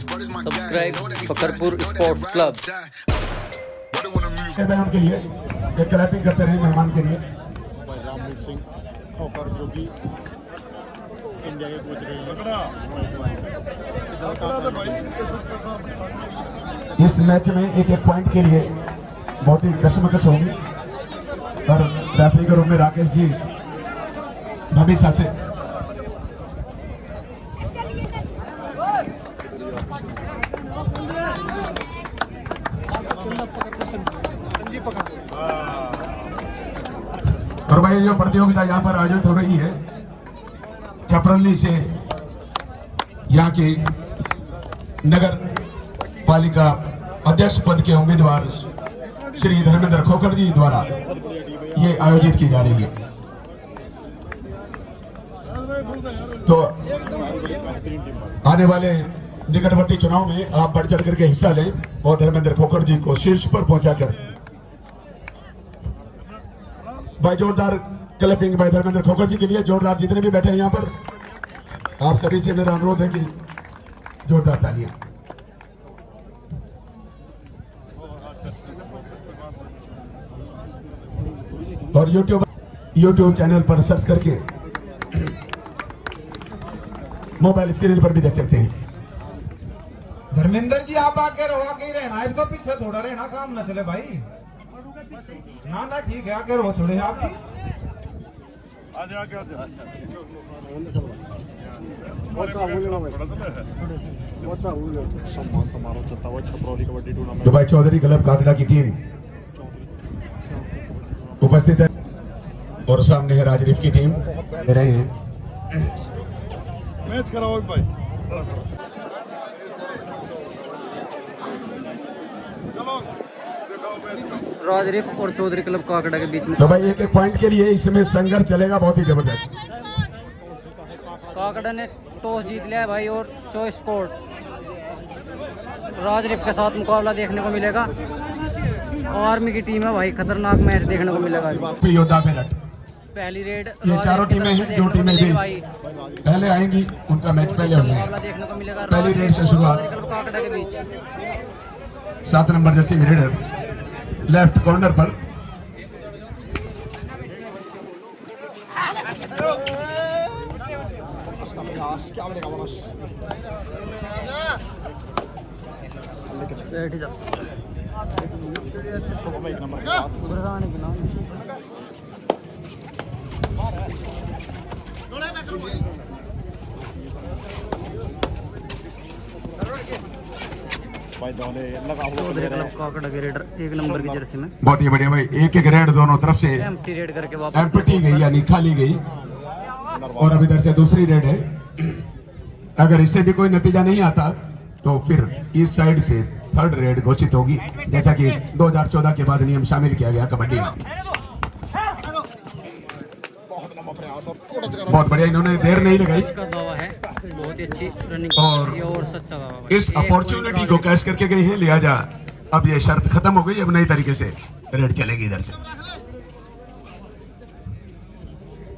Subscribe फकरपुर sports club. मेहमान के लिए एक क्लैपिंग करते रहे मेहमान के लिए। भाई रामवीर सिंह खोकर जो कि इंडिया के कोच रहे हैं। इस मैच में एक एक पॉइंट के लिए बहुत ही कशमकश होगी और रेफरी के रूम में राकेश जी भविष्य से और भाई जो प्रतियोगिता यहाँ पर आयोजित हो रही है छपरली से यहाँ की नगर पालिका अध्यक्ष पद के उम्मीदवार श्री धर्मेंद्र खोखर जी द्वारा ये आयोजित की जा रही है। तो आने वाले निकटवर्ती चुनाव में आप बढ़ चढ़ करके हिस्सा लें और धर्मेंद्र खोखर जी को शीर्ष पर पहुंचाकर भाई जोरदार क्लैपिंग भाई धर्मेंद्र खोखर जी के लिए। जोरदार जितने भी बैठे हैं यहाँ पर आप सभी से मेरा अनुरोध है कि जोरदार तालियां। और YouTube चैनल पर सर्च करके मोबाइल स्क्रीन पर भी देख सकते हैं। धर्मेंद्र जी आप आके रहो, आके रहना है तो पीछे थोड़ा रहना, काम ना चले भाई। ना ठीक है, आके रहो थोड़े आप भी। सम्मान समारोह चलता हुआ Chhaprauli kabaddi tournament. Dubai Chaudhary club Kakda की टीम उपस्थित है और सामने है राजरीफ की टीम दे रहे हैं। मैच कराओ भाई। राजरीफ और चौधरी क्लब काकड़ा के बीच में तो भाई एक एक पॉइंट के लिए इसमें संघर्ष चलेगा बहुत ही जबरदस्त। काकड़ा ने टॉस जीत लिया है भाई और चॉइस कोर्ट राजरीफ के साथ मुकाबला देखने को मिलेगा। आर्मी की टीम है भाई, खतरनाक मैच देखने को मिलेगा। योद्धा मेरठ पहली रेड ये चारों टीमें हैं, जो टीमें भी पहले आएंगी उनका मैच पहले हो जाएगा। मुकाबला देखने को मिलेगा पहली रेड से शुरुआत। काकड़ा के बीच 7 नंबर जर्सी में रेडर लेफ्ट कॉर्नर पर बैठ जा उधर से आने के नाम भाई दोनों लगा हुआ चौधरी क्लब काकड़ा के रेडर 1 नंबर की जर्सी में बहुत ही बढ़िया भाई। एक एक रेड दोनों तरफ से एम्प्टी रेड करके वापस एम्प्टी गई यानी खाली गई और अब इधर से दूसरी रेड है। अगर इससे भी कोई नतीजा नहीं आता तो फिर इस साइड से थर्ड रेड घोषित होगी, जैसा कि 2014 के बाद नियम शामिल किया गया कबड्डी में। बहुत बढ़िया, इन्होंने देर नहीं लगाई का दावा है, बहुत ही अच्छी रनिंग और सच्चा दावा। इस अपॉर्चुनिटी को कैच करके गए हैं, लिहाजा अब ये शर्त खत्म हो गई। अब नई तरीके से रेड चलेगी इधर से।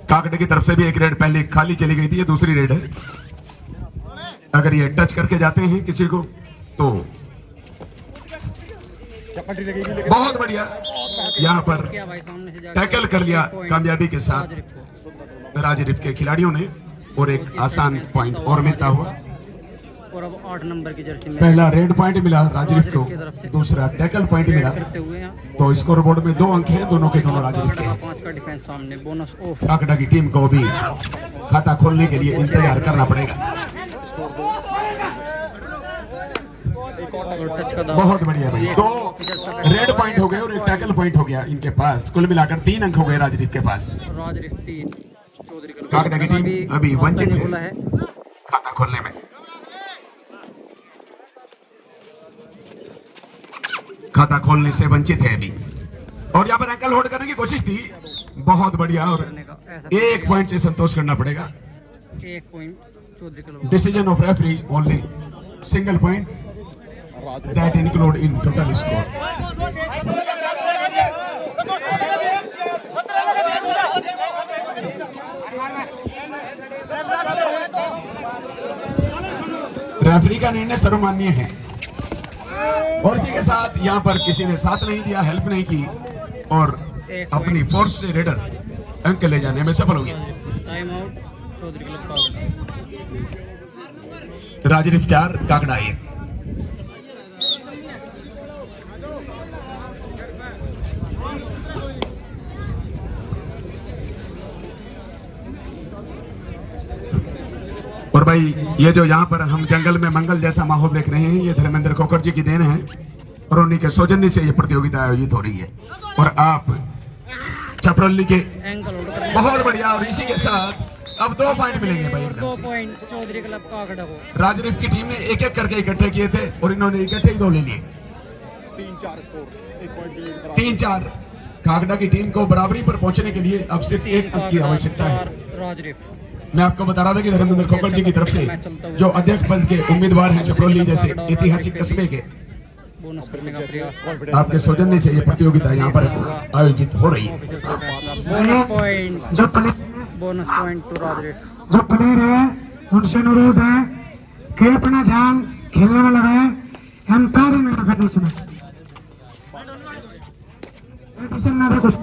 काकड़े की तरफ से भी एक रेड पहले खाली चली गई थी, ये दूसरी रेड है। अगर ये टच करके जाते हैं किसी को तो बहुत बढ़िया यहाँ पर क्या भाई सामने से टैकल कर लिया कामयाबी के साथ राजरीफ के खिलाड़ियों ने और एक आसान पॉइंट और मिलता हुआ। और अब 8 नंबर की जर्सी में पहला रेड पॉइंट मिला राजरीफ को, दूसरा टैकल पॉइंट मिला। करते हुए हैं तो स्कोर बोर्ड में 2 अंक हैं, दोनों के दोनों राजरीफ के हैं। 5 का डिफेंस सामने बोनस ऑफ। काकड़ा की टीम को भी खाता खोलने के लिए इंतजार करना पड़ेगा। और टच का दावा बहुत बढ़िया भाई, 2 रेड पॉइंट हो गए और एक टैकल पॉइंट हो गया इनके पास। कुल मिलाकर 3 अंक हो गए राजरीफ के पास। राजरीफ 3 चौधरी क्लब काकड़ा की टीम अभी वंचित बोला है है खाता खोलने में। खाता खोलने से वंचित है अभी और यहाँ पर एंकल होल्ड करने की कोशिश थी। बहुत बढ़िया और करने का ऐसा 1 पॉइंट से संतोष करना पड़ेगा। 1 point Chaudhary club. Decision of referee only single point that include in total score। Referee का निर्णय सर्वमान्य है। और इसी के साथ यहाँ पर किसी ने साथ नहीं दिया, हेल्प नहीं की और अपनी फोर्स से रेडर अंक ले जाने में सफल हो गया। Time out Chaudhary club Kakda. Rajrif 4 Kakda 1। और भाई ये जो यहाँ पर हम जंगल में मंगल जैसा माहौल देख रहे हैं, ये धर्मेंद्र खोखर जी की देन है और उन्हीं के सौजन्य से ये प्रतियोगिता आयोजित हो रही है। और आप छपरौली के एंकल होल्ड कर बहुत बढ़िया। और इसी के साथ अब 2 पॉइंट मिलेंगे भाई एकदम 2 से। पॉइंट चौधरी क्लब काकड़ा को। राजरीफ की टीम ने एक एक करके इकट्ठे किए थे और इन्होंने इकट्ठे ही 2 ले लिए। 3-4 स्कोर, 1 पॉइंट लीड करा। 3-4 काकड़ा की टीम को बराबरी पर पहुंचने के लिए अब सिर्फ 1 अंक की आवश्यकता है। राजरीफ मैं आपको बता रहा था कि धर्मेंद्र खोखर जी की तरफ से जो अध्यक्ष पद के उम्मीदवार हैं छपरौली जैसे ऐतिहासिक कस्बे के, बोनस करने का प्रयास। आपके सौजन्य से ये प्रतियोगिता यहाँ पर आयोजित हो रही है। बोनस पॉइंट जो प्लेयर टू राजरीफ। है उनसे अनुरोध है कि अपना ध्यान खेलने में लगाए, एम्पायरिंग ना करने से ना कुछ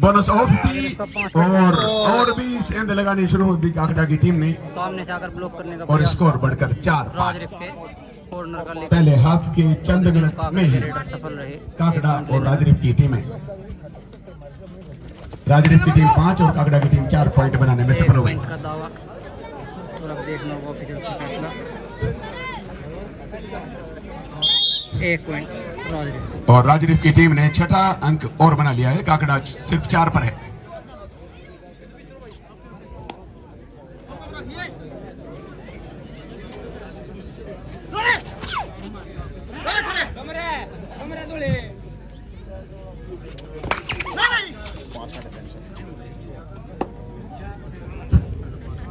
बोनस ऑफ थी और भी गेंद लगानी शुरू हो दी काकड़ा की टीम ने सामने से आकर ब्लॉक करने का और प्रयास। स्कोर बढ़कर 4-5। राजरीफ के कॉर्नर का लेकर पहले हाफ के चंद मिनट में ही रेडर सफल रहे। काकड़ा और राजरीफ की टीमें, राजरीफ की टीम 5 और काकड़ा की टीम 4 पॉइंट बनाने में सफल हो गई। का दावा और अब देखना होगा ऑफिशियल का फैसला। 1 पॉइंट राजरीफ। और राजरीफ की टीम ने 6ठा अंक और बना लिया है। काकड़ा सिर्फ 4 पर है।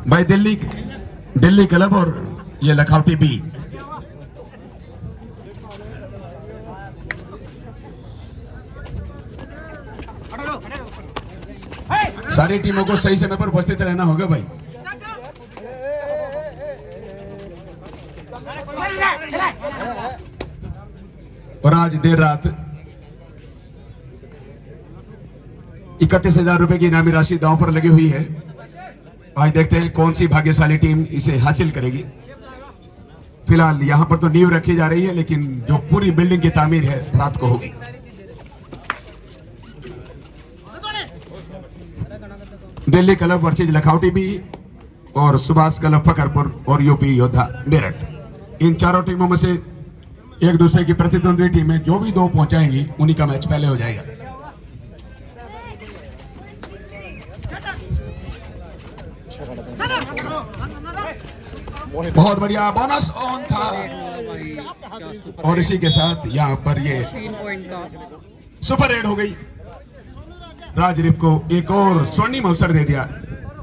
भाई दिल्ली क्लब और ये लखावटी बी। सारी टीमों को सही समय पर उपस्थित रहना होगा भाई। और आज देर रात 31,000 रुपए की इनामी राशि दांव पर लगी हुई है। आज देखते हैं कौन सी भाग्यशाली टीम इसे हासिल करेगी। फिलहाल यहां पर तो नींव रखी जा रही है, लेकिन जो पूरी बिल्डिंग की तामीर है रात को होगी। दिल्ली क्लब वर्सेज लखावटी भी और सुभाष क्लब फकरपुर और यूपी योद्धा मेरठ, इन चारों टीमों में से एक दूसरे की प्रतिद्वंदी टीमें जो भी 2 पहुंचाएंगी उन्हीं का मैच पहले हो जाएगा। बहुत बढ़िया बोनस ऑन था और इसी के साथ यहां पर ये 3 पॉइंट का सुपर रेड हो गई। राजरीफ को एक और स्वर्णिम अवसर दे दिया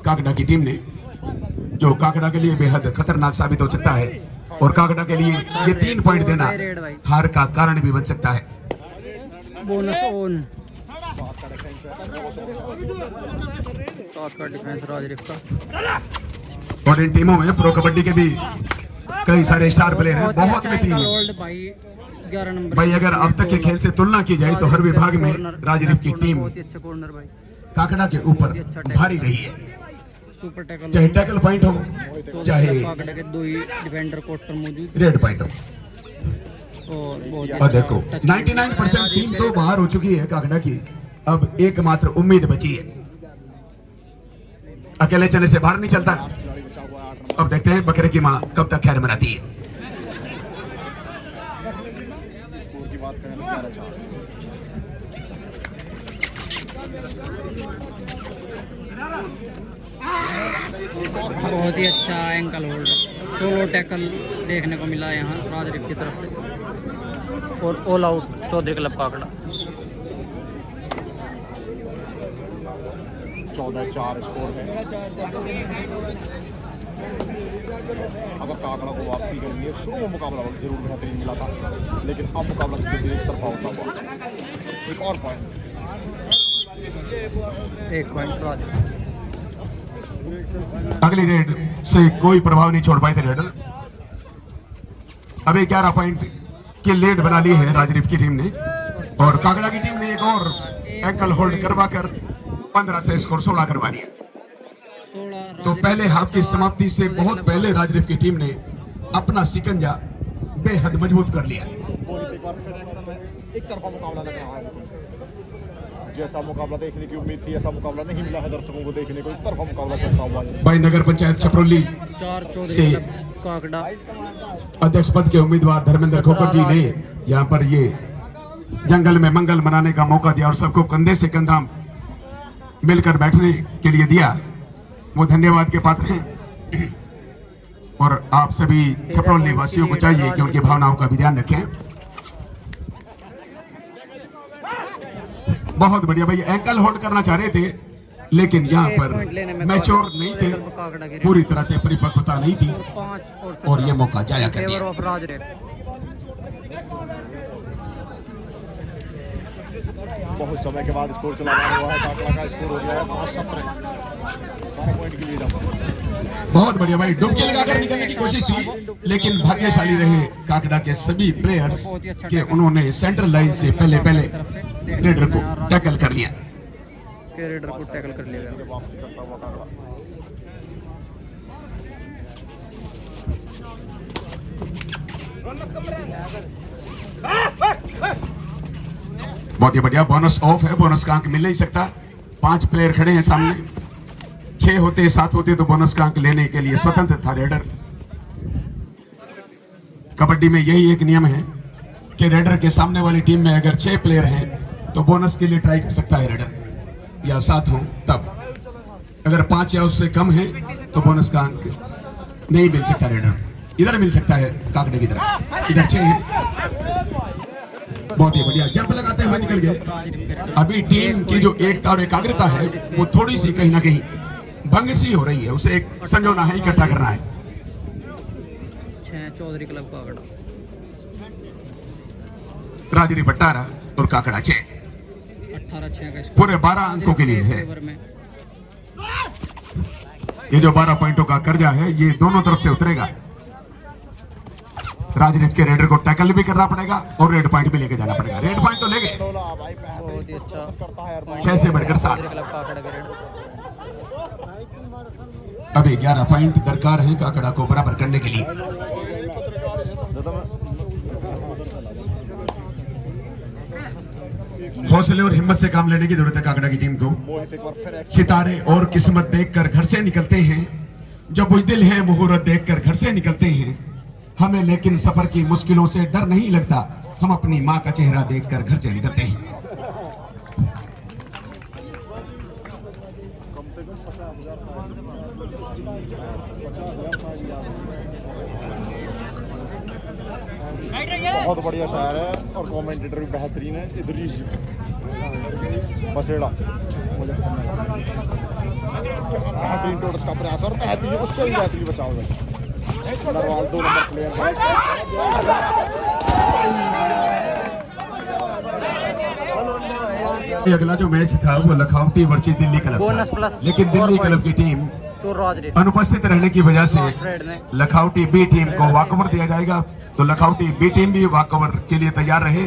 काकड़ा की टीम ने, जो काकड़ा के लिए बेहद खतरनाक साबित हो सकता है और काकड़ा के लिए ये 3 पॉइंट देना हार का कारण भी बन सकता है। बोनस ऑन का डिफेंस राजरीफ का। और इन टीमों में प्रो कबड्डी के भी कई सारे स्टार प्लेयर हैं, बहुत बेहतरीन है भाई 11 नंबर भाई। अगर अब तक के खेल से तुलना की जाए तो हर विभाग में राजरीफ की टीम बहुत ही अच्छा कॉर्नर भाई। काकड़ा के ऊपर भारी रही है, सुपर टैकल चाहे टैकल पॉइंट हो चाहे काकड़ा के 2 ही डिफेंडर कोस्टर मौजूद रेड पॉइंट हो। और बहुत ही और देखो 99% टीम तो बाहर हो चुकी है काकड़ा की, अब एकमात्र उम्मीद बची है। अकेले चने से बाहर नहीं चलता। अब देखते हैं बकरे की मां कब तक खैर मनाती है। स्कोर की बात करें तो 11-4। बहुत ही अच्छा एंकल होल्ड, सोलो टैकल देखने को मिला यहाँ राजरीफ की तरफ से और all out Chaudhary club Kakda. 14-4 score है। अगर काकड़ा को वापसी के लिए शुरू में मुकाबला जरूर बेहतरीन मिला था, लेकिन अब मुकाबला एक तरफा होता हुआ। एक और पॉइंट, 1 पॉइंट राजरीफ। अगली रेड से कोई प्रभाव नहीं छोड़ पाए थे रेडर। अब 11 पॉइंट की लीड बना ली है राजरीफ की टीम ने, और कागड़ा की टीम ने एक और एंकल होल्ड करवाकर 15 से स्कोर 16 करवा दिया। 16 तो पहले हाफ की समाप्ति से बहुत पहले राजरीफ की टीम ने अपना सिकंजा बेहद मजबूत कर लिया। मोहित एक बार फिर एक्शन में एक तरफा मुकाबला लग रहा है। जैसा मुकाबला देखने की उम्मीद थी ऐसा मुकाबला नहीं मिला है दर्शकों को देखने को, एक तरफा मुकाबला चलता हुआ है। भाई नगर पंचायत छपरौली 4 चौधरी से क्लब काकड़ा अध्यक्ष पद के उम्मीदवार धर्मेंद्र खोकर जी ने यहाँ पर ये जंगल में मंगल मनाने का मौका दिया और सबको कंधे से कंधा मिलकर बैठने के लिए दिया, वो धन्यवाद के पात्र हैं। और आप सभी छपरौली वासियों को चाहिए कि उनकी भावनाओं का भी ध्यान रखें। बहुत बढ़िया भाई, एंकल होल्ड करना चाह रहे थे लेकिन यहाँ पर मैच्योर नहीं थे, पूरी तरह से परिपक्वता नहीं थी 5 और ये मौका जाया कर फेवर दिया। ऑफ राजरेफ। बहुत समय के बाद स्कोर चला हुआ है, काकड़ा का स्कोर हो गया है 5-17, 12 पॉइंट की लीड है। बहुत बढ़िया भाई, डुबकी लगाकर निकलने की कोशिश थी लेकिन भाग्यशाली रहे काकड़ा के सभी प्लेयर्स के उन्होंने सेंट्रल लाइन से पहले रेडर को टैकल कर लिया। रेडर को टैकल कर लिया गया। वापसी करता हुआ काकड़ा। बहुत ही बढ़िया, बोनस ऑफ है, बोनस का अंक मिल नहीं सकता। 5 प्लेयर खड़े हैं सामने, 6 होते 7 होते तो बोनस का अंक लेने के लिए स्वतंत्र था रेडर। कबड्डी में यही एक नियम है कि रेडर के सामने वाली टीम में अगर 6 प्लेयर हैं तो बोनस के लिए ट्राई कर सकता है रेडर, या 7 हो तब। अगर 5 या उससे कम है तो बोनस का अंक नहीं मिल सकता रेडर, इधर मिल सकता है काकड़े की तरफ, इधर 6 है। बहुत ही बढ़िया, जंप लगाते हुए निकल गए। अभी टीम की जो एकता और एकाग्रता है वो थोड़ी सी कहीं ना कहीं भंग सी हो रही है, उसे एक संजोना है, इकट्ठा करना है। 6 चौधरी क्लब काकड़ा, राजरी भट्टारा और काकड़ा 6 18-6 का स्कोर पूरे 12 अंकों के लिए है। फेवर में। ये जो 12 पॉइंटों का कर्जा है ये दोनों तरफ से उतरेगा। राजनीति के रेडर को टैकल भी करना पड़ेगा और रेड पॉइंट भी लेके जाना पड़ेगा। रेड पॉइंट तो ले गए, बहुत ही अच्छा करता है 6 से बढ़कर 7। चौधरी क्लब काकड़ा का रेडर। अभी 11 पॉइंट दरकार है काकड़ा को बराबर करने के लिए। हौसले और हिम्मत से काम लेने की जरूरत है काकड़ा की टीम को। मोहित एक बार फिर एक्शन। सितारे और किस्मत देखकर घर से निकलते हैं, जब बुज़दिल है मुहूर्त देखकर घर से निकलते हैं। हमें लेकिन सफर की मुश्किलों से डर नहीं लगता, हम अपनी माँ का चेहरा देखकर घर से निकलते हैं। बहुत बढ़िया शायर है और कमेंटेटर भी बेहतरीन है। इदरीस बसेड़ा बेहतरीन टोटस का प्रयास और बेहतरीन, उससे भी बेहतरीन बचाव है। नरवाल 2 नंबर प्लेयर है। अगला जो मैच था वो Lakhaoti virtue Delhi club bonus था, प्लस लेकिन दिल्ली क्लब की टीम तो राजरेफ अनुपस्थित रहने की वजह से रेड ने लखावटी बी टीम को वॉकओवर दिया जाएगा। तो लखावटी बी टीम भी वॉकओवर के लिए तैयार रहे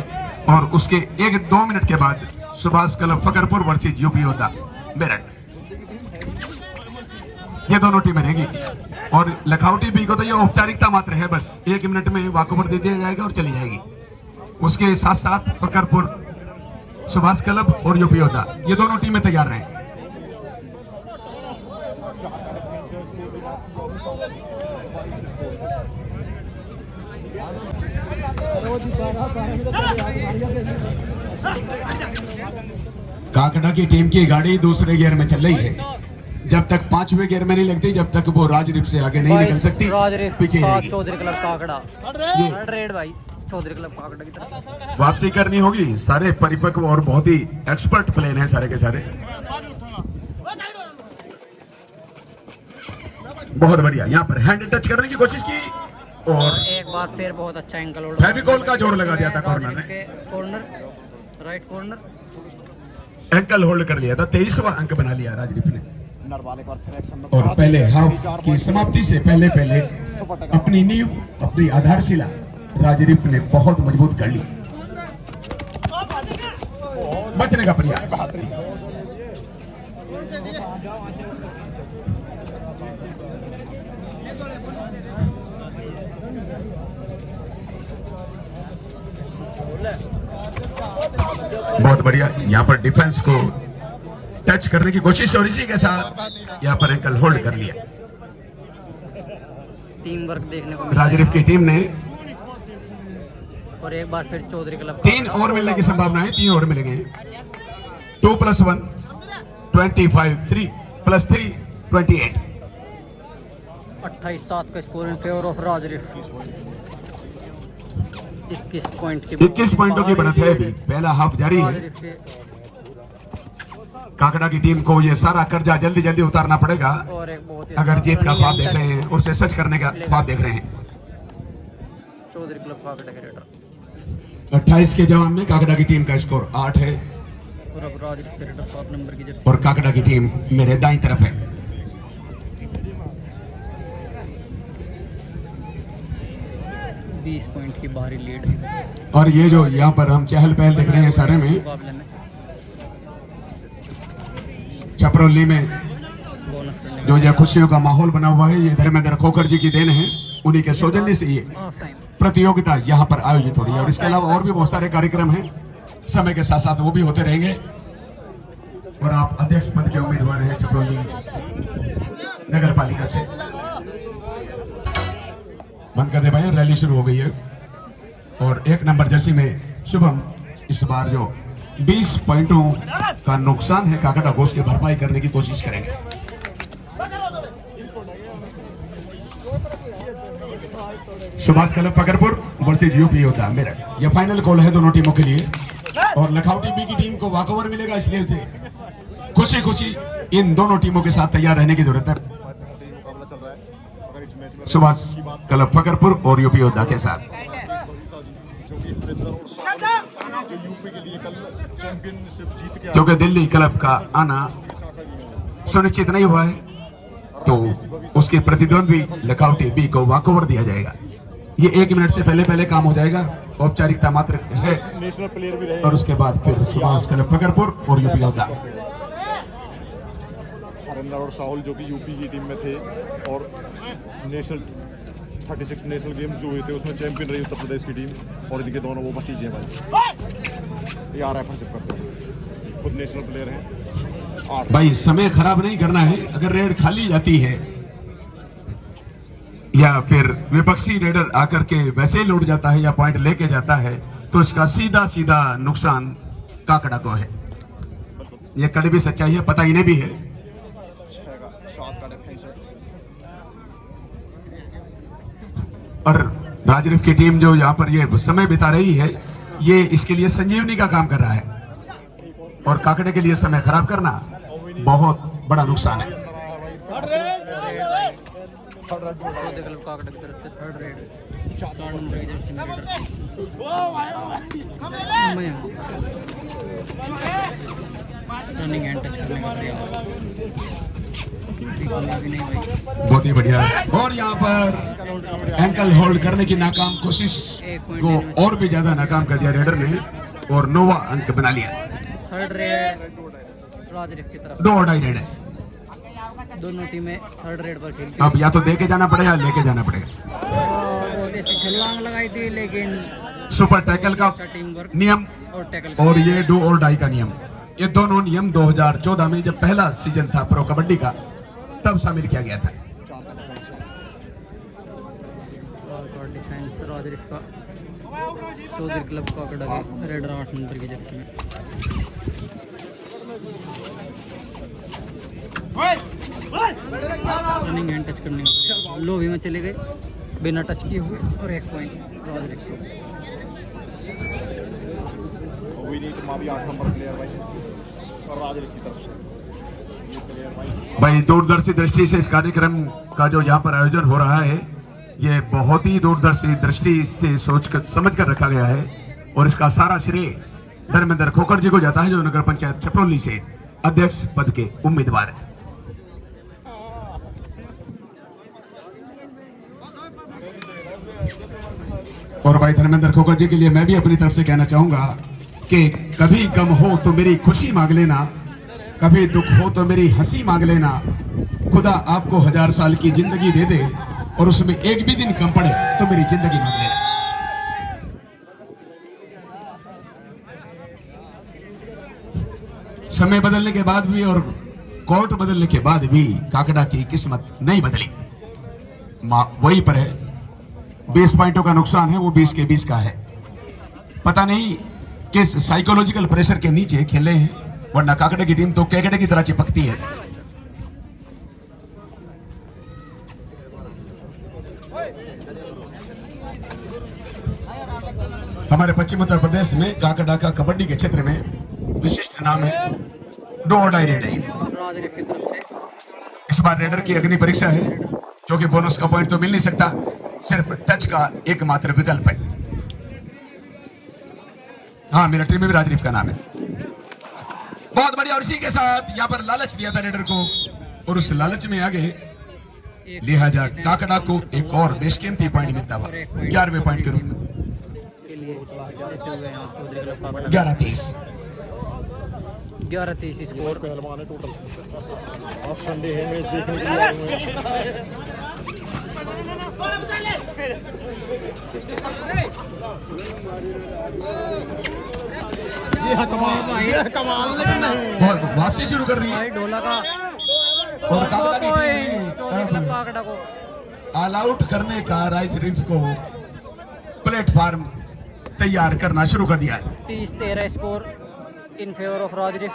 और उसके 1-2 मिनट के बाद सुभाष क्लब फकरपुर वर्सेज यूपी होता मेरठ, ये दोनों टीमें रहेंगी। और लखावटी बी को तो ये औपचारिकता मात्र है, बस 1 मिनट में वॉकओवर दे दिया जाएगा और चली जाएगी। उसके साथ साथ फकरपुर, सुभाष क्लब और यूपी होता, ये दोनों टीमें तैयार रहें। काकड़ा की टीम की गाड़ी दूसरे गियर में चल रही है, जब तक 5वें गियर में नहीं लगती जब तक वो राजरीफ से आगे नहीं निकल सकती, राजरेफ पीछे रहेगी। चौधरी क्लब काकड़ा ये रेड भाई चौधरी क्लब काकड़ा की तरफ। वापसी करनी होगी। सारे परिपक्व और बहुत ही एक्सपर्ट प्लेयर हैं सारे के सारे। बहुत बढ़िया, यहाँ पर हैंड टच करने की कोशिश की और एक बार फिर बहुत अच्छा एंकल होल्ड, फेविकोल का जोड़ लगा दिया था कॉर्नर में। Corner, right corner, ankle hold कर लिया था। 23वां अंक बना लिया राजरीफ ने। नरवाल एक बार फिर एक्शन में और पहले हाफ की समाप्ति से पहले अपनी नींव, अपनी आधारशिला राजरीफ ने बहुत मजबूत कर ली। बचने का प्रयास। बहुत बढ़िया, यहाँ पर डिफेंस को टच करने की कोशिश और इसी के साथ यहाँ पर एंकल होल्ड कर लिया। टीम वर्क देखने को मिला राजरीफ की टीम ने और एक बार फिर चौधरी क्लब 3 ओवर मिलने की संभावना है। 3 ओवर मिलेंगे। 2 + 1 25, 3 + 3 28। 28-7 का score in favour of Rajrif. 21 point की 21 पॉइंटों की बढ़त है। अभी पहला हाफ जारी है। राजरीफ के काकड़ा की टीम को ये सारा कर्जा जल्दी जल्दी उतारना पड़ेगा और एक बहुत ही अगर जीत का ख्वाब देख रहे हैं और उसे सच करने का ख्वाब देख रहे हैं। चौधरी क्लब काकड़ा के रेडर 28 के जवाब में काकड़ा की टीम का स्कोर 8 है और अब राजरीफ के रेडर 7 नंबर की जर्सी और काकड़ा की टीम मेरे दाईं तरफ है। 20 पॉइंट की भारी लीड और ये जो यहाँ पर हम चहल पहल देख रहे हैं सारे में, मुकाबले में छपरौली में बोनस करने जो ये खुशियों का माहौल बना हुआ है, ये धर्मेंद्र खोखर जी की देन है। उन्हीं के सौजन्य से ये हाफ टाइम प्रतियोगिता यहाँ पर आयोजित हो रही है और इसके अलावा और भी बहुत सारे कार्यक्रम हैं। समय के साथ साथ वो भी होते रहेंगे। और आप अध्यक्ष पद के उम्मीदवार हैं छपरौली नगर पालिका से। बंद कर दे भाई, रैली शुरू हो गई है। और 1 नंबर जर्सी में शुभम इस बार जो 20 पॉइंटों का नुकसान है काकड़ा को उसकी भरपाई करने की कोशिश करेंगे। सुभाष क्लब फकरपुर वर्सेज यूपी होता है मेरठ। यह फाइनल कॉल है दोनों टीमों के लिए और लखनऊ टीम की टीम को वॉकओवर मिलेगा, इसलिए उसे खुशी खुशी इन दोनों टीमों के साथ तैयार रहने की जरूरत है। मुकाबला चल रहा है। अगर इस मैच में सुभाष क्लब फकरपुर और यूपी योद्धा के साथ जो कि हरिंदर और सागर जो यूपी के लिए कल चैंपियनशिप जीत के क्योंकि दिल्ली क्लब का आना सुनिश्चित नहीं हुआ है तो उसके प्रतिद्वंद्वी लखनऊ बी को वॉकओवर दिया जाएगा। ये 1 मिनट से पहले काम हो जाएगा, औपचारिकता मात्र है। नेशनल प्लेयर भी रहे और उसके बाद फिर सुभाष क्लब फकरपुर और यूपी योद्धा। हरिंदर और साहुल जो कि यूपी की टीम में थे और नेशनल 36 नेशनल गेम्स जो हुए थे उसमें चैंपियन रही उत्तर प्रदेश की टीम और इनके दोनों वो भतीजे हैं भाई। ये RFR करते हैं, खुद नेशनल प्लेयर हैं। 8 भाई समय खराब नहीं करना है। अगर रेड खाली जाती है या फिर विपक्षी रेडर आकर के वैसे ही लौट जाता है या पॉइंट लेके जाता है तो इसका सीधा सीधा नुकसान काकड़ा को है। ये कड़वी सच्चाई है, पता इन्हें भी है। 7 का डिफेंस है। और राजरीफ की टीम जो यहाँ पर ये समय बिता रही है ये इसके लिए संजीवनी का काम कर रहा है और काकड़े के लिए समय खराब करना बहुत बड़ा नुकसान है। चौधरी क्लब काकड़ा की तरफ से 3rd रेड 4 नंबर की जर्सी में रेडर रनिंग एंड टच करने का प्रयास कामयाबी नहीं भाई। बहुत ही बढ़िया। और यहाँ पर एंकल होल्ड करने की नाकाम कोशिश को और भी ज्यादा नाकाम कर दिया रेडर ने और 9वां अंक बना लिया। 3rd रेड राजरीफ की तरफ 2 और 2.5 रेड है। दोनों टीमें 3rd रेड पर खेलती अब या तो दे के जाना पड़ेगा लेके जाना पड़ेगा। बहुत ऐसी छलांग लगाई थी लेकिन सुपर टैकल का अच्छा टीम वर्क नियम और टैकल और ये 2 और 2.5 का नियम, ये दोनों नियम 2014 में जब पहला सीजन था प्रो कबड्डी का तब शामिल किया गया था। डिफेंस राजरीफ का चौधरी क्लब काकड़ा के रेडर 8 नंबर की जर्सी में रनिंग हैंड टच करने का लोभी में चले गए बिना टच किए हुए और 1 पॉइंट राजरीफ को। कोई नहीं, तुम अभी 8 नंबर प्लेयर भाई और राजरीफ की तरफ से ये प्लेयर भाई दूरदर्शी दृष्टि से इस कार्यक्रम का जो यहाँ पर आयोजन हो रहा है ये बहुत ही दूरदर्शी दृष्टि से सोचकर समझकर रखा गया है और इसका सारा श्रेय धर्मेंद्र खोखर जी को जाता है जो नगर पंचायत छपरौली से अध्यक्ष पद के उम्मीदवार है। और भाई धर्मेंद्र खोखर जी के लिए मैं भी अपनी तरफ से कहना चाहूंगा कि कभी गम हो तो मेरी खुशी मांग लेना, कभी दुख हो तो मेरी हंसी मांग लेना। खुदा आपको 1000 साल की जिंदगी दे दे और उसमें एक भी दिन कम पड़े तो मेरी जिंदगी मांग लेना। समय बदलने के बाद भी और कोर्ट बदलने के बाद भी काकड़ा की किस्मत नहीं बदली, वही पर है। 20 पॉइंटों का नुकसान है, वो 20 के 20 का है। पता नहीं किस साइकोलॉजिकल प्रेशर के नीचे खेले हैं, वरना काकड़े की टीम तो केकड़े की तरह चिपकती है। हमारे पश्चिम उत्तर प्रदेश में काकड़ा का कबड्डी के क्षेत्र में विशिष्ट नाम है डू और डाई रेड है। राजरीफ की तरफ से इस बार रेडर की अग्नि परीक्षा है, क्योंकि बोनस का पॉइंट तो मिल नहीं सकता, सिर्फ टच का एकमात्र विकल्प है। हाँ, मिलिट्री में भी राजरीफ का नाम है। बहुत बढ़िया। और इसी के साथ यहाँ पर लालच दिया था रेडर को, और उस लालच में आगे लिहाजा काकड़ा को एक और बेशकीमती पॉइंट मिलता हुआ 11वें पॉइंट के रूप में 11-23 स्कोर। पहलवान है टोटल। आज संडे है, मैच देखने के लिए आए हुए हैं। बहुत वापसी शुरू कर दी भाई ढोला का और काकड़ा की टीम काकड़ा को ऑल आउट करने का राजरीफ को प्लेटफॉर्म तैयार करना शुरू कर दिया है। 30-13 score in favour of Raj Rif.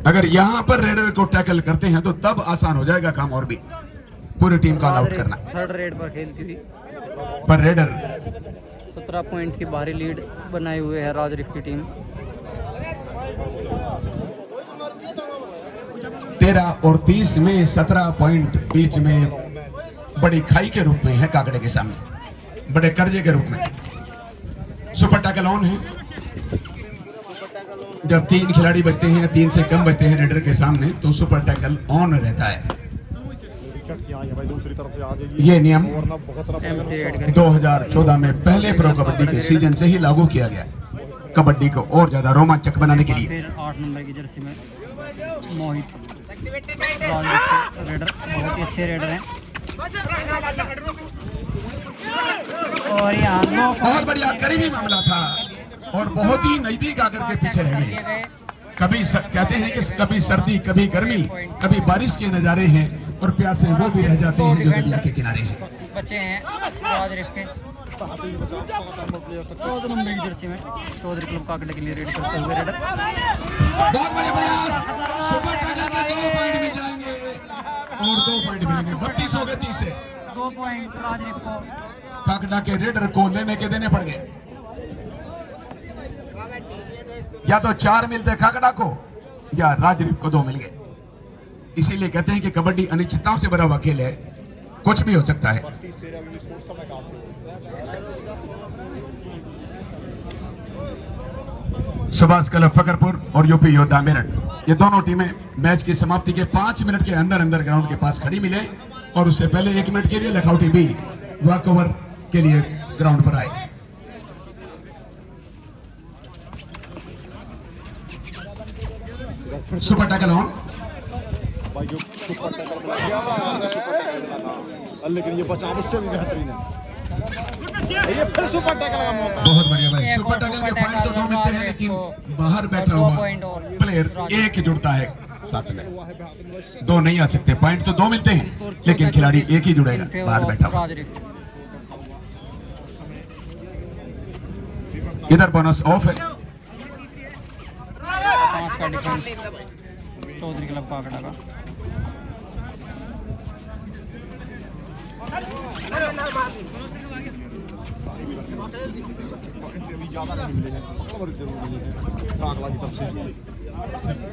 अगर यहां पर रेडर को टैकल करते हैं तो तब आसान हो जाएगा काम, और भी पूरी टीम का ऑल आउट करना। थर्ड रेड पर खेलती हुई, पर रेडर 17 पॉइंट की भारी लीड बनाए हुए है राजरीफ की टीम। 13 और 30 में 17 पॉइंट बीच में बड़ी खाई के रूप में है काकड़े के सामने, बड़े कर्जे के रूप में। सुपर टैकल ऑन है। जब 3 खिलाड़ी बचते हैं या 3 से कम बचते हैं रेडर के सामने तो सुपर टैकल ऑन रहता है। ये नियम 2014 में पहले प्रो कबड्डी के सीजन से ही लागू किया गया, कबड्डी को और ज्यादा रोमांचक बनाने के लिए। फिर 8 नंबर की जर्सी में मोहित राजरीफ के रेडर, बहुत ही अच्छे रेडर हैं। और यहाँ बहुत बढ़िया करीबी मामला था और बहुत ही नजदीक आकर के पीछे रह गए। कभी कहते हैं कि कभी सर्दी, कभी गर्मी, कभी बारिश के नजारे हैं और प्यासे वो भी रह जाते हैं जो दरिया के किनारे हैं। बच्चे हैं राजरीफ के 14 नंबर की जर्सी में चौधरी क्लब काकड़े के लिए रेड करते हुए रेडर। बहुत बढ़िया प्रयास। सुपर टैकल के 2 पॉइंट मिल जाएंगे और 2 पॉइंट मिलेंगे। 32 हो गए 30 से। 2 पॉइंट राजरीफ को काकड़ा के रेडर को लेने के देने पड़ गए। या तो 4 मिलते काकड़ा को या राजरीफ को 2 मिल गए। इसीलिए कहते हैं कि कबड्डी अनिश्चितताओं से भरा हुआ खेल है, कुछ भी हो सकता है। सुभाष क्लब फकरपुर और यूपी योद्धा मेरठ, ये दोनों टीमें मैच की समाप्ति के 5 मिनट के अंदर अंदर ग्राउंड के पास खड़ी मिले और उससे पहले 1 मिनट के लिए लखौटी भी वॉक ओवर के लिए ग्राउंड पर आए। Super tackle on. भाई जो सुपर टैकल लेकिन ये बचाव उससे भी बेहतरीन है। ये फिर सुपर टैकल का मौका। बहुत बढ़िया भाई। सुपर टैकल के पॉइंट तो 2 मिलते हैं, लेकिन बाहर बैठा हुआ प्लेयर एक जुड़ता है साथ में। 2 नहीं आ सकते। पॉइंट तो 2 मिलते हैं लेकिन खिलाड़ी एक ही जुड़ेगा बाहर बैठा हुआ। इधर बोनस ऑफ है। 5 का डिफेंस चौधरी क्लब काकड़ा का।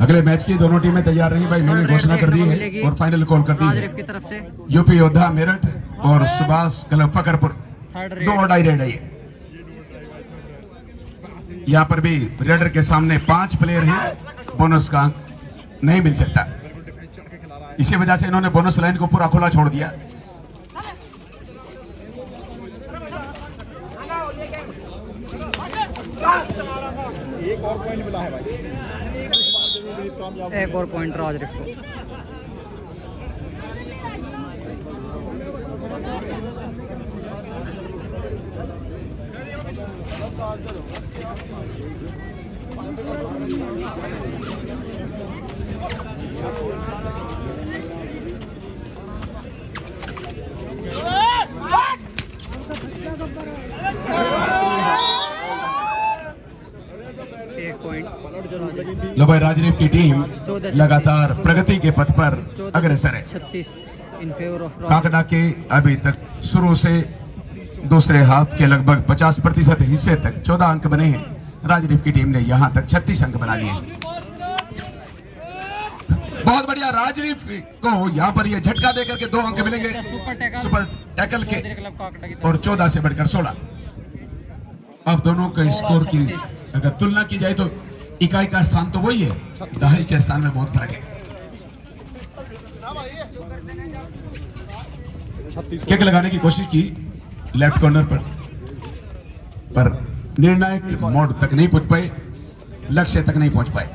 अगले मैच की दोनों टीमें तैयार रही भाई, मैंने घोषणा कर दी है और फाइनल कॉल कर दी है। की तरफ से यूपी योद्धा मेरठ और सुभाष क्लब फकरपुर 2 और डाई रेड है। यहाँ पर भी रेडर के सामने 5 प्लेयर हैं, बोनस का अंक नहीं मिल सकता। इसी वजह से इन्होंने बोनस लाइन को पूरा खुला छोड़ दिया। और पॉइंट मिला है भाई, इस बार के लिए जीत कामयाब एक और पॉइंट राजरिफ को। एक पॉइंट। लो भाई, राजरीफ की टीम लगातार प्रगति के पथ पर अग्रसर है। 36 इन फेवर ऑफ काकड़ा के अभी तक शुरू से दूसरे हाफ के लगभग 50% हिस्से तक 14 अंक बने हैं। राजरीफ की टीम ने यहां तक 36 अंक बना लिए हैं। बहुत बढ़िया, राजरीफ को यहां पर ये झटका देकर के 2 अंक मिलेंगे सुपर टैकल के, और 14 से बढ़कर 16। अब दोनों के स्कोर की अगर तुलना की जाए तो इकाई का स्थान तो वही है, दहाई के स्थान में बहुत फर्क है। किक लगाने की कोशिश की लेफ्ट कॉर्नर पर निर्णायक मोड़ तक नहीं पहुंच पाए, लक्ष्य तक नहीं पहुंच पाए।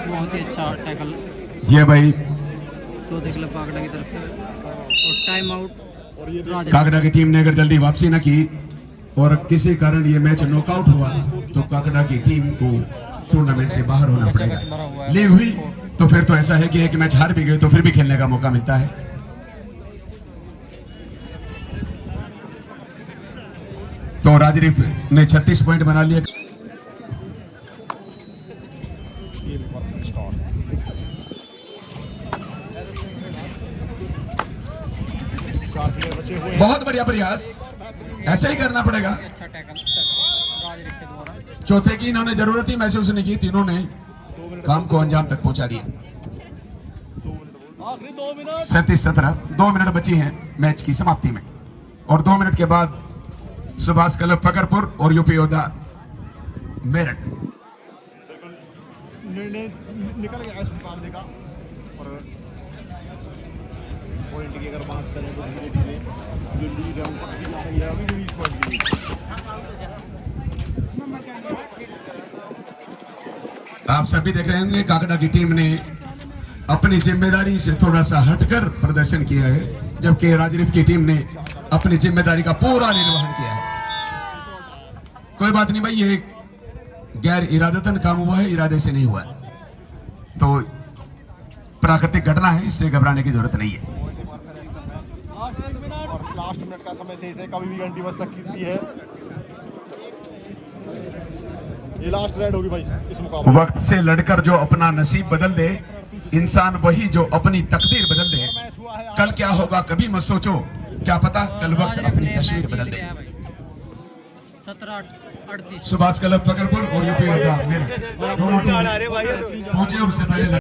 बहुत ही अच्छा टैकल जी भाई, चौधरी क्लब काकड़ा की तरफ से, और टाइम आउट। काकड़ा की टीम ने अगर जल्दी वापसी न की और किसी कारण ये मैच नॉकआउट हुआ तो काकड़ा की टीम को टूर्नामेंट से बाहर होना पड़ेगा। लीव हुई तो फिर तो ऐसा है कि एक मैच हार भी गए तो फिर भी खेलने का मौका मिलता है। तो राजरीफ ने 36 पॉइंट बना लिए। बहुत बढ़िया प्रयास, ऐसा ही करना पड़ेगा। अच्छा टैकल राजरिफ के द्वारा। चौथे की इन्होंने जरूरत ही महसूस नहीं की, तीनों ने काम को अंजाम तक पहुंचा दिया। 37-17, 2 मिनट बची हैं मैच की समाप्ति में, और 2 मिनट के बाद सुभाष क्लब फकरपुर और यूपी योद्धा मेरठ। निर्णय निकल गया इस मुकाबले का, और पॉइंट की अगर बात करें तो धीरे धीरे जो लीड है ऊपर की जा रही है, अभी भी 20 पॉइंट की लीड। आप सभी देख रहे होंगे काकड़ा की टीम ने अपनी जिम्मेदारी से थोड़ा सा हटकर प्रदर्शन किया है, जबकि राजरीफ की टीम ने अपनी जिम्मेदारी का पूरा निर्वहन किया है। कोई बात नहीं भाई, ये गैर इरादतन काम हुआ है, इरादे से नहीं हुआ है, तो प्राकृतिक घटना है, इससे घबराने की जरूरत नहीं है। और लास्ट मिनट का समय से कभी भी घंटी बज सकती है। ये लास्ट राइड होगी भाई इस मुकाबले। वक्त से लड़कर जो अपना नसीब बदल दे, इंसान वही जो अपनी तकदीर बदल दे। कल क्या होगा कभी मत सोचो, क्या पता कल वक्त अपनी तस्वीर बदल दे। 17-38 सुभाष क्लब फकरपुर और यूपी योद्धा मेरठ दोनों टीम पहुंचे, उससे पहले